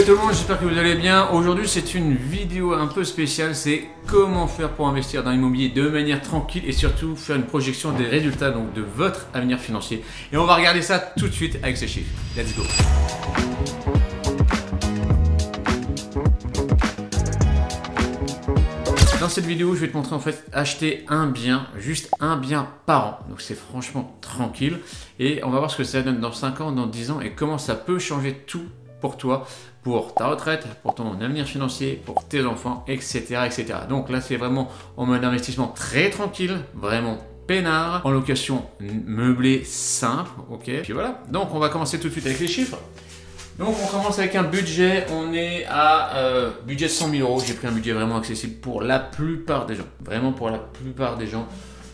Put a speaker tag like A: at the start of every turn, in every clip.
A: tout le monde, j'espère que vous allez bien. Aujourd'hui c'est une vidéo un peu spéciale, c'est comment faire pour investir dans l'immobilier de manière tranquille et surtout faire une projection des résultats donc de votre avenir financier. Et on va regarder ça tout de suite avec ces chiffres. Let's go. Dans cette vidéo, je vais te montrer en fait acheter un bien, juste un bien par an. Donc c'est franchement tranquille. Et on va voir ce que ça donne dans 5 ans, dans 10 ans et comment ça peut changer tout pour toi, pour ta retraite, pour ton avenir financier, pour tes enfants, etc. etc. Donc là, c'est vraiment en mode investissement très tranquille, vraiment peinard, en location meublée simple, ok. Puis voilà, donc on va commencer tout de suite avec les chiffres. Donc on commence avec un budget, on est à budget de 100 000 €. J'ai pris un budget vraiment accessible pour la plupart des gens. Vraiment pour la plupart des gens,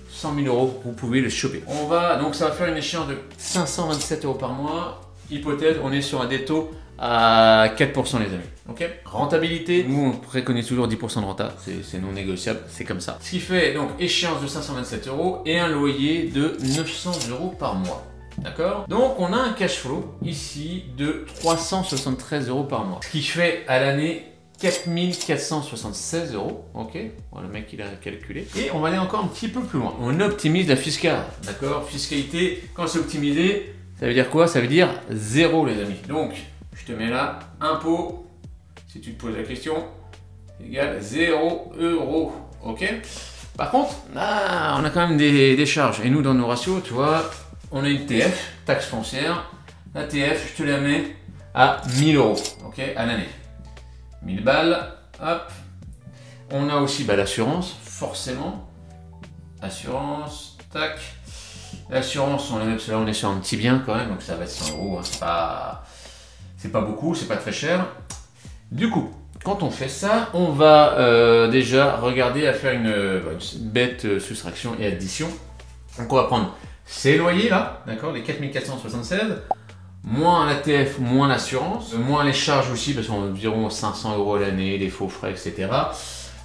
A: 100 000 €, vous pouvez le choper. On va, donc ça va faire une échéance de 527 € par mois. Hypothèse, on est sur un des taux à 4% les amis. Ok. Rentabilité, nous on préconise toujours 10% de renta, c'est non négociable, c'est comme ça. Ce qui fait donc échéance de 527 € et un loyer de 900 € par mois. D'accord? Donc on a un cash flow ici de 373 € par mois. Ce qui fait à l'année 4476 €. Ok? Bon, le mec il a calculé. Et on va aller encore un petit peu plus loin. On optimise la fiscale. D'accord? Fiscalité, quand c'est optimisé, ça veut dire quoi? Ça veut dire 0 les amis. Donc je te mets là, impôt, si tu te poses la question, égale 0 €. Ok? Par contre, là, on a quand même des charges. Et nous dans nos ratios, tu vois, on a une TF, taxe foncière. La TF, je te la mets à 1000 €, ok, à l'année. 1000 balles, hop. On a aussi l'assurance, forcément. Assurance, tac. L'assurance, on est sur un petit bien quand même, donc ça va être 100 €. Hein. C'est pas beaucoup, c'est pas très cher. Du coup, quand on fait ça, on va déjà regarder à faire une bête soustraction et addition. Donc on va prendre ces loyers là, d'accord, les 4476, moins la TF, moins l'assurance, moins les charges aussi, parce qu'on a environ 500 € à l'année, les faux frais, etc.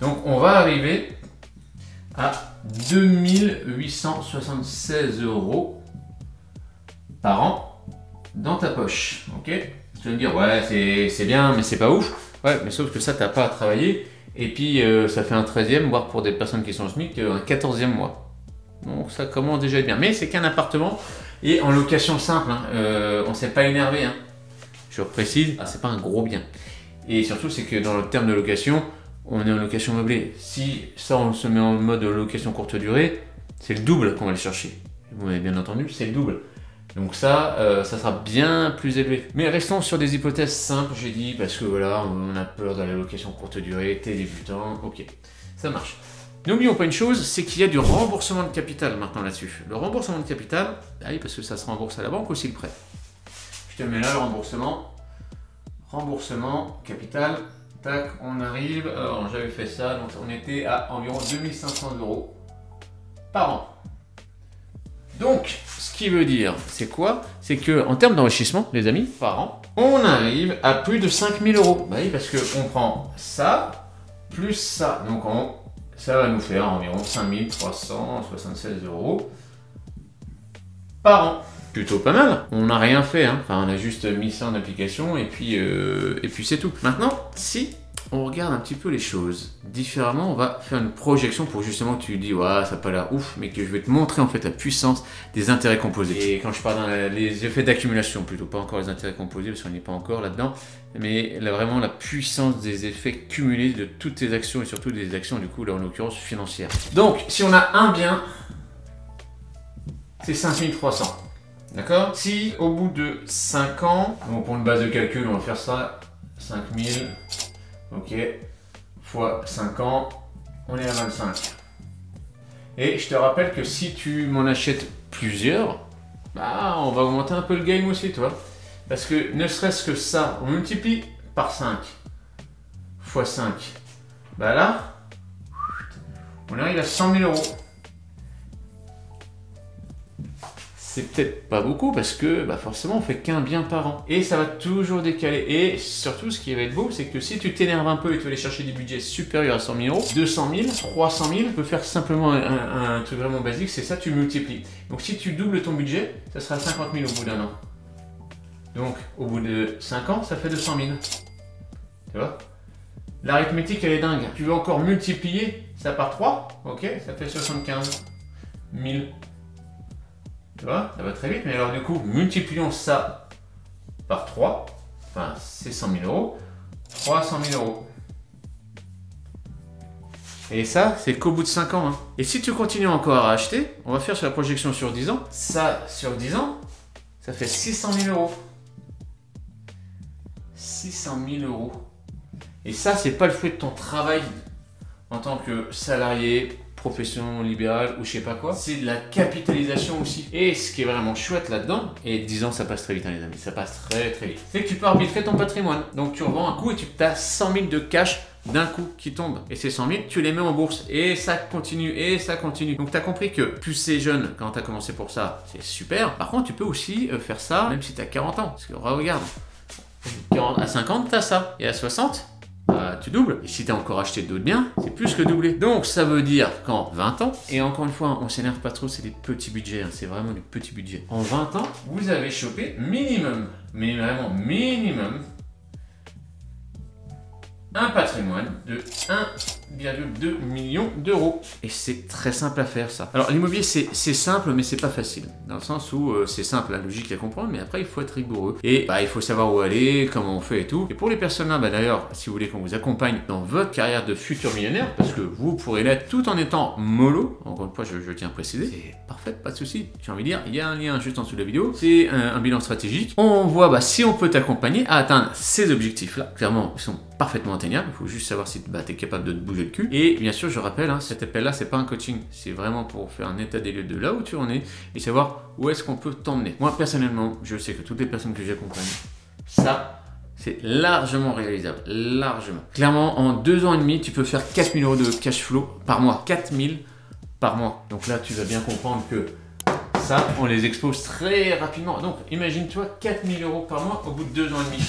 A: Donc on va arriver à 2876 € par an dans ta poche. Ok? Tu vas me dire, ouais, c'est bien, mais c'est pas ouf. Ouais, mais sauf que ça, t'as pas à travailler. Et puis, ça fait un 13e, voire pour des personnes qui sont au SMIC, un 14e mois. Donc ça commence déjà à être bien. Mais c'est qu'un appartement et en location simple. Hein. On ne s'est pas énervé. Hein. Je précise, c'est pas un gros bien. Et surtout, c'est que dans le terme de location, on est en location meublée. Si ça, on se met en mode location courte durée, c'est le double qu'on va aller chercher. Vous m'avez bien entendu, c'est le double. Donc ça, ça sera bien plus élevé. Mais restons sur des hypothèses simples, j'ai dit, parce que voilà, on a peur de la location courte durée, t'es débutant, ok, ça marche. N'oublions pas une chose, c'est qu'il y a du remboursement de capital maintenant là-dessus. Le remboursement de capital, oui, parce que ça se rembourse à la banque aussi le prêt. Je te mets là le remboursement. Remboursement, capital, tac, on arrive. Alors j'avais fait ça, donc on était à environ 2500 € par an. Donc, ce qui veut dire, c'est quoi? C'est que en termes d'enrichissement, les amis, par an, on arrive à plus de 5000 €. Bah oui, parce qu'on prend ça, plus ça. Donc ça va nous faire environ 5376 € par an. Plutôt pas mal. On n'a rien fait, hein. Enfin, on a juste mis ça en application et puis c'est tout. Maintenant, si on regarde un petit peu les choses différemment, on va faire une projection pour justement que tu dis ouais, ça n'a pas l'air ouf, mais que je vais te montrer en fait la puissance des intérêts composés. Et quand je parle dans les effets d'accumulation, plutôt pas encore les intérêts composés parce qu'on n'est pas encore là-dedans, mais là, vraiment la puissance des effets cumulés de toutes tes actions et surtout des actions du coup là en l'occurrence financières. Donc si on a un bien, c'est 5300. D'accord? Si au bout de 5 ans, donc pour une base de calcul, on va faire ça, 5000, ok, fois 5 ans, on est à 25. Et je te rappelle que si tu m'en achètes plusieurs, on va augmenter un peu le game aussi, toi. Parce que ne serait-ce que ça, on multiplie par 5 fois 5. Là, on arrive à 100 000 €. C'est peut-être pas beaucoup parce que forcément on fait qu'un bien par an. Et ça va toujours décaler. Et surtout ce qui va être beau, c'est que si tu t'énerves un peu et tu vas aller chercher des budgets supérieurs à 100 000 €, 200 000, 300 000, tu peux faire simplement un truc vraiment basique, c'est ça, tu multiplies. Donc si tu doubles ton budget, ça sera 50 000 au bout d'un an. Donc au bout de 5 ans, ça fait 200 000. Tu vois? L'arithmétique, elle est dingue. Tu veux encore multiplier ça par 3? Ok, ça fait 75 000. Tu vois? Ça va très vite, mais alors du coup, multiplions ça par 3. Enfin, c'est 100 000 euros. 300 000 euros. Et ça, c'est qu'au bout de 5 ans. Hein. Et si tu continues encore à acheter, on va faire sur la projection sur 10 ans. Ça, sur 10 ans, ça fait 600 000 euros. 600 000 euros. Et ça, c'est pas le fruit de ton travail en tant que salarié, profession libérale ou je sais pas quoi. C'est de la capitalisation aussi. Et ce qui est vraiment chouette là-dedans, et 10 ans, ça passe très vite, hein, les amis, ça passe très très vite, c'est que tu peux arbitrer ton patrimoine. Donc tu revends un coup et tu as 100 000 de cash d'un coup qui tombe. Et ces 100 000, tu les mets en bourse. Et ça continue, et ça continue. Donc tu as compris que plus c'est jeune, quand tu as commencé pour ça, c'est super. Par contre, tu peux aussi faire ça, même si tu as 40 ans. Parce que regarde, à 50, tu as ça. Et à 60, tu doubles. Et si tu as encore acheté d'autres biens, c'est plus que doublé. Donc ça veut dire qu'en 20 ans, et encore une fois, on s'énerve pas trop, c'est des petits budgets, hein, c'est vraiment des petits budgets. En 20 ans, vous avez chopé minimum, mais vraiment minimum, un patrimoine de 1,2 million d'euros. Et c'est très simple à faire ça. Alors l'immobilier c'est simple mais c'est pas facile. Dans le sens où c'est simple, la logique à comprendre, mais après il faut être rigoureux. Et il faut savoir où aller, comment on fait et tout. Et pour les personnes là, d'ailleurs, si vous voulez qu'on vous accompagne dans votre carrière de futur millionnaire, parce que vous pourrez l'être tout en étant mollo, encore une fois je tiens à préciser, c'est parfait, pas de souci. J'ai envie de dire, il y a un lien juste en dessous de la vidéo, c'est un bilan stratégique. On voit si on peut t'accompagner à atteindre ces objectifs là. Clairement, ils sont parfaitement atteignables. Il faut juste savoir si tu es capable de te bouger le cul. Et bien sûr, je rappelle, hein, cet appel-là, c'est pas un coaching. C'est vraiment pour faire un état des lieux de là où tu en es et savoir où est-ce qu'on peut t'emmener. Moi, personnellement, je sais que toutes les personnes que j'accompagne, ça, c'est largement réalisable. Largement. Clairement, en 2 ans et demi, tu peux faire 4 000 euros de cash flow par mois. 4 000 par mois. Donc là, tu vas bien comprendre que ça, on les expose très rapidement. Donc, imagine-toi 4 000 euros par mois au bout de 2 ans et demi.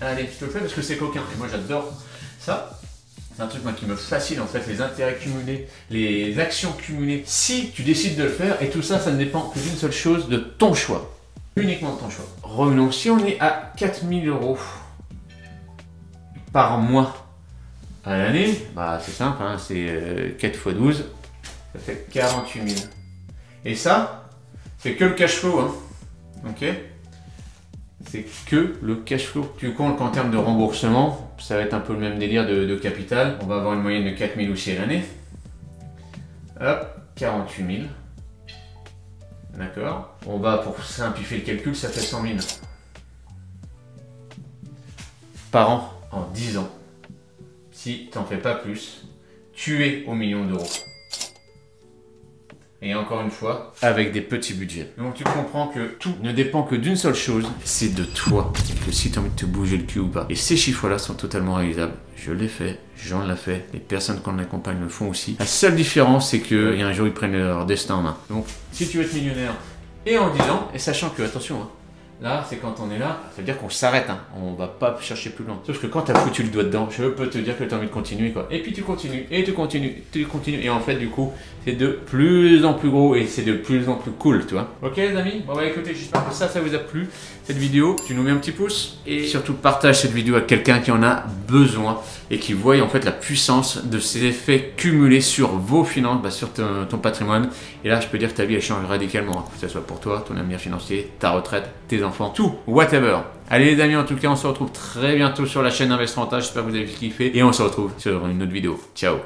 A: Allez, je te le fais parce que c'est coquin. Et moi, j'adore ça. C'est un truc qui me fascine en fait, les intérêts cumulés, les actions cumulées. Si tu décides de le faire, et tout ça, ça ne dépend que d'une seule chose, de ton choix. Uniquement de ton choix. Revenons, si on est à 4 000 euros par mois à l'année, c'est simple, hein, c'est 4 x 12, ça fait 48 000. Et ça, c'est que le cash flow, hein. Ok? C'est que le cash flow. Tu comptes qu'en termes de remboursement, ça va être un peu le même délire de capital. On va avoir une moyenne de 4 000 aussi à l'année. Hop, 48 000. D'accord. On va, pour simplifier le calcul, ça fait 100 000. Par an, en 10 ans. Si tu n'en fais pas plus, tu es au million d'euros. Et encore une fois, avec des petits budgets. Donc tu comprends que tout ne dépend que d'une seule chose, c'est de toi. Que si tu as envie de te bouger le cul ou pas. Et ces chiffres-là sont totalement réalisables. Je l'ai fait, Jean l'a fait, les personnes qu'on accompagne le font aussi. La seule différence, c'est qu'il y a un jour, ils prennent leur destin en main. Donc si tu veux être millionnaire, et en 10 ans, et sachant que, attention, hein, là, c'est quand on est là, ça veut dire qu'on s'arrête, hein. On va pas chercher plus loin. Sauf que quand tu as foutu le doigt dedans, je peux te dire que tu as envie de continuer, quoi. Et puis tu continues, et tu continues, tu continues. Et en fait, du coup, c'est de plus en plus gros et c'est de plus en plus cool, tu vois. Ok, les amis? Bon, écoutez, j'espère que ça vous a plu, cette vidéo. Tu nous mets un petit pouce et surtout partage cette vidéo à quelqu'un qui en a besoin et qui voit en fait la puissance de ces effets cumulés sur vos finances, sur ton patrimoine. Et là, je peux dire que ta vie elle change radicalement, hein. Que ce soit pour toi, ton avenir financier, ta retraite, tes enfants, tout, whatever. Allez les amis, en tout cas, on se retrouve très bientôt sur la chaîne Invest Rentable. J'espère que vous avez kiffé et on se retrouve sur une autre vidéo. Ciao.